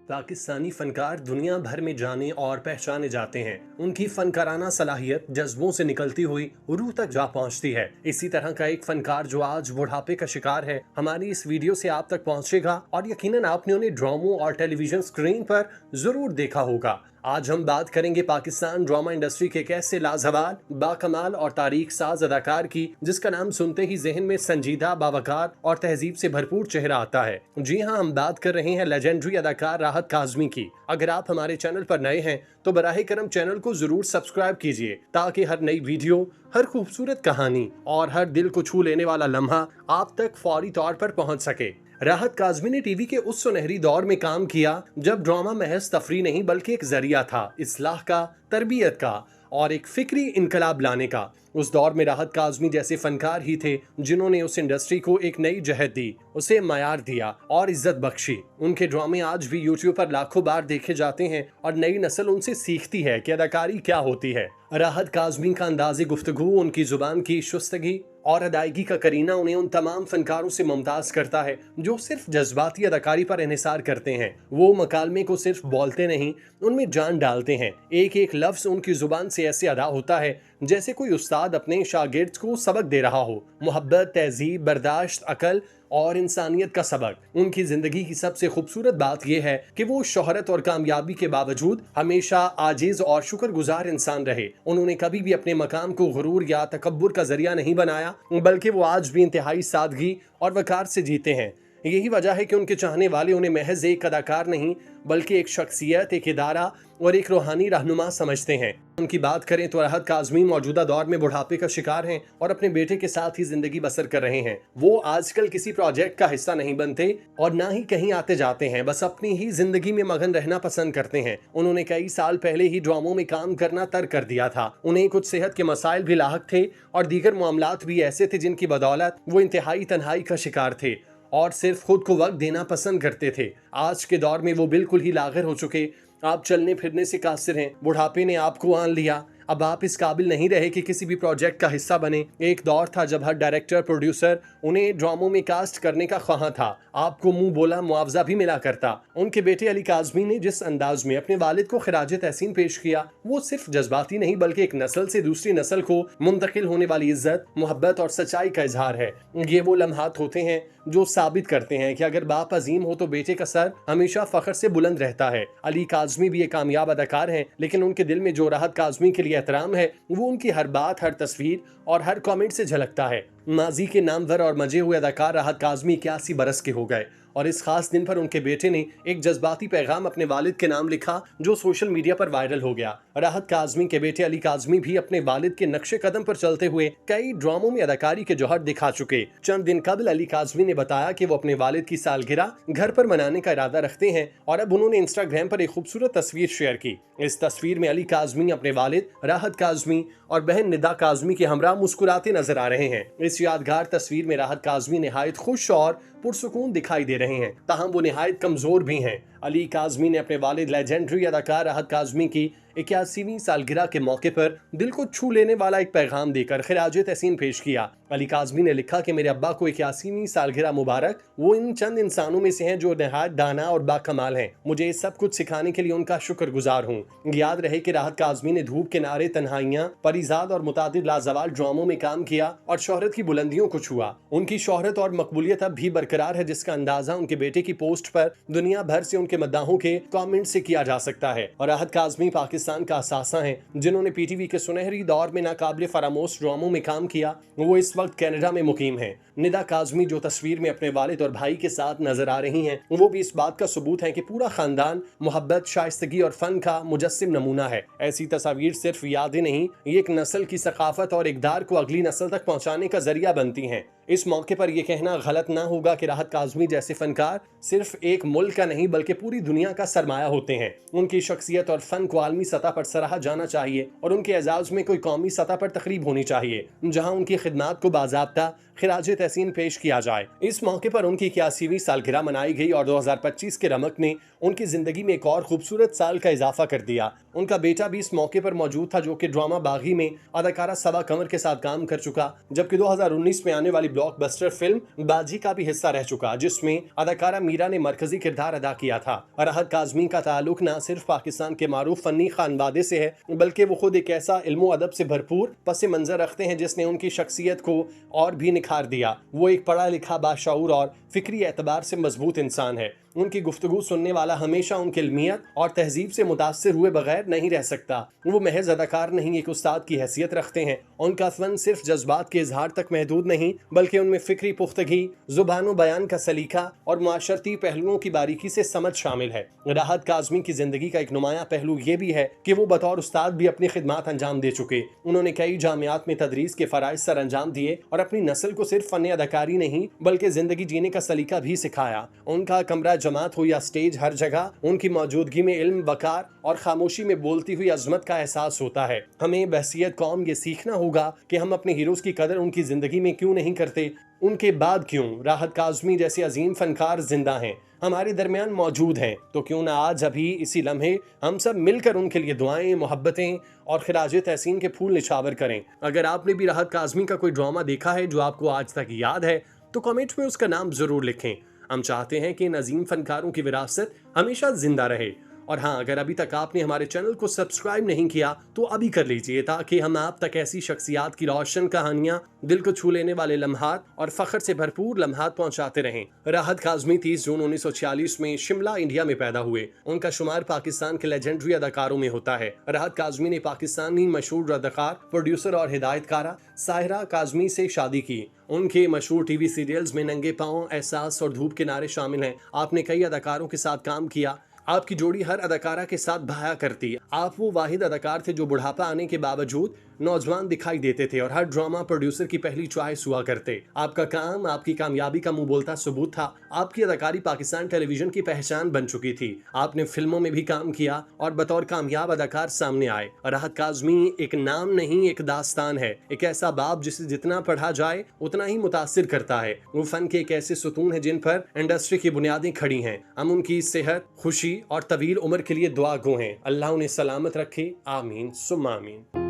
पाकिस्तानी फनकार दुनिया भर में जाने और पहचाने जाते हैं। उनकी फनकाराना सलाहियत जज्बों से निकलती हुई रूह तक जा पहुंचती है। इसी तरह का एक फनकार जो आज बुढ़ापे का शिकार है, हमारी इस वीडियो से आप तक पहुंचेगा और यकीनन आपने उन्हें ड्रामों और टेलीविजन स्क्रीन पर जरूर देखा होगा। आज हम बात करेंगे पाकिस्तान ड्रामा इंडस्ट्री के एक ऐसे लाजवाब, बाकमाल और तारीख साज अदाकार की जिसका नाम सुनते ही जहन में संजीदा, बावकार और तहजीब से भरपूर चेहरा आता है। जी हाँ, हम बात कर रहे हैं लेजेंडरी अदाकार राहत काज़मी की। अगर आप हमारे चैनल पर नए हैं तो बराहे करम चैनल को जरूर सब्सक्राइब कीजिए ताकि हर नई वीडियो, हर खूबसूरत कहानी और हर दिल को छू लेने वाला लम्हा आप तक फौरी तौर पर पहुंच सके। राहत काज़मी ने टीवी के उस सुनहरी दौर में काम किया जब ड्रामा महज तफरी नहीं बल्कि एक जरिया था इस्लाह का, तरबियत का और एक फिक्री इनकलाब लाने का। उस दौर में राहत काज़मी जैसे फनकार ही थे जिन्होंने उस इंडस्ट्री को एक नई जहत दी, उसे मयार दिया और इज्जत बख्शी। उनके ड्रामे आज भी यूट्यूब पर लाखों बार देखे जाते हैं और नई नस्ल उनसे सीखती है कि अदाकारी क्या होती है। राहत काज़मी का अंदाज़े गुफ्तगू, उनकी जुबान की शुस्तगी और अदायगी का करीना उन्हें उन तमाम फनकारों से मुमताज करता है जो सिर्फ जज्बाती अदाकारी पर इन्हिसार करते हैं। वो मकालमे को सिर्फ बोलते नहीं, उनमें जान डालते हैं। एक एक लफ्ज उनकी जुबान से ऐसे अदा होता है जैसे कोई उस्ताद अपने शागिर्द को सबक दे रहा हो। मोहब्बत, तहजीब, बर्दाश्त, अकल और इंसानियत का सबक। उनकी जिंदगी की सबसे खूबसूरत बात यह है कि वो शोहरत और कामयाबी के बावजूद हमेशा आजिज और शुक्रगुजार इंसान रहे। उन्होंने कभी भी अपने मकाम को गुरूर या तकब्बुर का जरिया नहीं बनाया, बल्कि वो आज भी इंतहाई सादगी और वकार से जीते हैं। यही वजह है कि उनके चाहने वाले उन्हें महज एक अदाकार नहीं बल्कि एक शख्सियत, एक इदारा और एक रूहानी रहनुमा समझते हैं। उनकी बात करें तो राहत काज़मी मौजूदा दौर में बुढ़ापे का शिकार हैं और अपने बेटे के साथ ही जिंदगी बसर कर रहे हैं। वो आजकल किसी प्रोजेक्ट का हिस्सा नहीं बनते और ना ही कहीं आते जाते हैं, बस अपनी ही जिंदगी में मगन रहना पसंद करते हैं। उन्होंने कई साल पहले ही ड्रामों में काम करना तर्क कर दिया था। उन्हें कुछ सेहत के मसाइल भी लाहक थे और दीगर मामलात भी ऐसे थे जिनकी बदौलत वो इंतहाई तन्हाई का शिकार थे और सिर्फ खुद को वक्त देना पसंद करते थे। आज के दौर में वो बिल्कुल ही लागर हो चुके। आप चलने फिरने से कासिर हैं, बुढ़ापे ने आपको आन लिया। अब आप इस काबिल नहीं रहे कि किसी भी प्रोजेक्ट का हिस्सा बने। एक दौर था जब हर डायरेक्टर, प्रोड्यूसर उन्हें ड्रामों में कास्ट करने का ख्वाह था। आपको मुंह बोला मुआवजा भी मिला करता। उनके बेटे अली काज़मी ने जिस अंदाज में अपने वालिद को खिराज तहसीन पेश किया, वो सिर्फ जज्बाती नहीं बल्कि एक नस्ल से दूसरी नस्ल को मुंतकिल होने वाली इज्जत, मोहब्बत और सच्चाई का इजहार है। ये वो लम्हात होते हैं जो साबित करते हैं कि अगर बाप अजीम हो तो बेटे का सर हमेशा फख्र से बुलंद रहता है। अली काज़मी भी एक कामयाब अदाकार हैं, लेकिन उनके दिल में जो राहत काज़मी के लिए एहतराम है वो उनकी हर बात, हर तस्वीर और हर कमेंट से झलकता है। माजी के नामवर और मजे हुए अदाकार राहत काज़मी 81 बरस के हो गए और इस खास दिन पर उनके बेटे ने एक जज्बाती पैगाम अपने वालिद के नाम लिखा जो सोशल मीडिया पर वायरल हो गया। राहत काज़मी के बेटे अली काज़मी भी अपने वालिद के नक्शे कदम पर चलते हुए कई ड्रामों में अदाकारी के जौहर दिखा चुके। चंद दिन कबल अली काज़मी ने बताया कि वो अपने वालिद की सालगिरह घर पर मनाने का इरादा रखते हैं और अब उन्होंने इंस्टाग्राम पर एक खूबसूरत तस्वीर शेयर की। इस तस्वीर में अली काज़मी अपने वालिद राहत काज़मी और बहन निदा काज़मी के हमरा मुस्कुराते नजर आ रहे हैं। इस यादगार तस्वीर में राहत काज़मी निहायत खुश और पुरसुकून दिखाई दे रहे हैं, ताहम वो निहायत कमजोर भी हैं। अली काज़मी ने अपने वालिद लेजेंडरी अदाकार राहत काज़मी की 81वीं सालगिरह के मौके पर दिल को छू लेने वाला एक पैगाम देकर खिराज तहसीन पेश किया। अली काज़मी ने लिखा कि मेरे अब्बा को 81वीं सालगिरह मुबारक। वो इन चंद इंसानों में से हैं जो निहायत दाना और बाकमाल हैं। मुझे ये सब कुछ सिखाने के लिए उनका शुक्रगुजार हूँ। याद रहे कि राहत काज़मी ने धूप किनारे, तन्हाइयाँ, परिजाद और मुतादिद लाजवाल ड्रामों में काम किया और शोहरत की बुलंदियों को छुआ। उनकी शोहरत और मकबूलियत अब भी बरकरार है, जिसका अंदाजा उनके बेटे की पोस्ट पर दुनिया भर से उनके मद्दाहों के कमेंट से किया जा सकता है। और राहत काज़मी पाकिस्तान का असासा हैं जिन्होंने पीटीवी के सुनहरी दौर में नाकाबिले फरामोश ड्रामों में काम किया। वो इस वक्त कनाडा में मुकीम हैं। निदा काज़मी जो तस्वीर में अपने वालिद और भाई के साथ नजर आ रही हैं, वो भी इस बात का सबूत है कि पूरा खानदान मोहब्बत, शाइस्तगी और फन का मुजस्सिम नमूना है। ऐसी तस्वीर सिर्फ यादें नहीं, ये एक नस्ल की सकाफत और इक़दार को अगली नस्ल तक पहुंचाने का जरिया बनती हैं। इस मौके पर यह कहना गलत ना होगा कि राहत काज़मी जैसे फनकार सिर्फ एक मुल्क का नहीं बल्कि पूरी दुनिया का सरमाया होते हैं। उनकी शख्सियत और फन को आलमी सतह पर सराहा जाना चाहिए और उनके एजाज में कोई कौमी सतह पर तकरीब होनी चाहिए जहां उनकी खिदमात को बाज़ाब्ता खिराज तहसीन पेश किया जाए। इस मौके पर उनकी 81वीं सालगिरह मनाई गई और 2025 के रमक ने उनकी जिंदगी में एक और खूबसूरत साल का इजाफा कर दिया। उनका बेटा भी इस मौके पर मौजूद था, जो कि ड्रामा बागी में अदाकारा सबा कंवर के साथ काम कर चुका, जबकि 2019 में आने वाली ब्लॉकबस्टर फिल्म बाजी का भी हिस्सा रह चुका, जिसमें अदाकारा मीरा ने मरकजी किरदार अदा किया था। राहत काज़मी का ताल्लुक न सिर्फ पाकिस्तान के मारूफ फनी खानवादे से है, बल्कि वो खुद एक ऐसा इल्मो अदब से भरपूर पस मंजर रखते हैं जिसने उनकी शख्सियत को और भी निखार दिया। वो एक पढ़ा लिखा, बाशऊर और फिक्री एतबार से मजबूत इंसान है। उनकी गुफ्तगू सुनने वाला हमेशा उनकी इल्मियत और तहजीब से मुतासिर हुए बगैर नहीं रह सकता। वो महज अदाकार नहीं, एक उस्ताद की हैसियत रखते हैं। उनका फन सिर्फ जज्बात के इजहार तक महदूद नहीं, बल्कि उनमें फिक्री पुख्तगी, जुबान बयान का सलीका और माशरती पहलुओं की बारीकी से समझ शामिल है। राहत काज़मी की जिंदगी का एक नुमाया पहलू ये भी है कि वो बतौर उस्ताद भी अपनी खिदमात अंजाम दे चुके। उन्होंने कई जामियात में तदरीस के फराइज सर अंजाम दिए और अपनी नस्ल को सिर्फ फन अदाकारी नहीं बल्कि जिंदगी जीने का सलीका भी सिखाया। उनका कमरा जमात हो या स्टेज, हर जगह उनकी मौजूदगी में इल्म, वकार और खामोशी में बोलती हुई अजमत का एहसास होता है। हमें बहसियत कौम ये सीखना होगा कि हम अपने हीरोज की कदर उनकी जिंदगी में क्यों नहीं करते, उनके बाद क्यों राहत काज़मी जैसे अजीम फनकार जिंदा हैं, हमारे दरमियान मौजूद हैं, तो क्यों ना आज अभी इसी लम्हे हम सब मिलकर उनके लिए दुआएं, मोहब्बतें और खिराज तहसीन के फूल निछावर करें। अगर आपने भी राहत काज़मी का कोई ड्रामा देखा है जो आपको आज तक याद है, तो कमेंट में उसका नाम जरूर लिखें। हम चाहते हैं कि इन अजीम फनकारों की विरासत हमेशा जिंदा रहे। और हाँ, अगर अभी तक आपने हमारे चैनल को सब्सक्राइब नहीं किया तो अभी कर लीजिए, ताकि हम आप तक ऐसी शख्सियात की रोशन कहानियां, दिल को छू लेने वाले लम्हात और फख्र से भरपूर लम्हात पहुंचाते रहें। राहत काज़मी 30 जून 1946 में शिमला, इंडिया में पैदा हुए। उनका शुमार पाकिस्तान के लेजेंडरी अदाकारों में होता है। राहत काज़मी ने पाकिस्तानी मशहूर अदाकार, प्रोड्यूसर और हिदायतकारा साहिरा काज़मी से शादी की। उनके मशहूर टीवी सीरियल्स में नंगे पाँव, एहसास और धूप किनारे शामिल हैं। आपने कई अदाकारों के साथ काम किया। आपकी जोड़ी हर अदाकारा के साथ भाया करती। आप वो वाहिद अदाकार थे जो बुढ़ापा आने के बावजूद नौजवान दिखाई देते थे और हर ड्रामा प्रोड्यूसर की पहली चॉइस हुआ करते। आपका काम आपकी कामयाबी का मुंह बोलता सबूत था। आपकी अदाकारी पाकिस्तान टेलीविजन की पहचान बन चुकी थी। आपने फिल्मों में भी काम किया और बतौर कामयाब अदाकार सामने आए। राहत काज़मी एक नाम नहीं, एक दास्तान है, एक ऐसा बाब जिसे जितना पढ़ा जाए उतना ही मुतासिर करता है। वो फन के एक ऐसे सुतून है जिन पर इंडस्ट्री की बुनियादें खड़ी हैं। हम उनकी सेहत, खुशी और तवील उम्र के लिए दुआ गो हैं। अल्लाह उन्हें सलामत रखे। आमीन सुम्मा आमीन।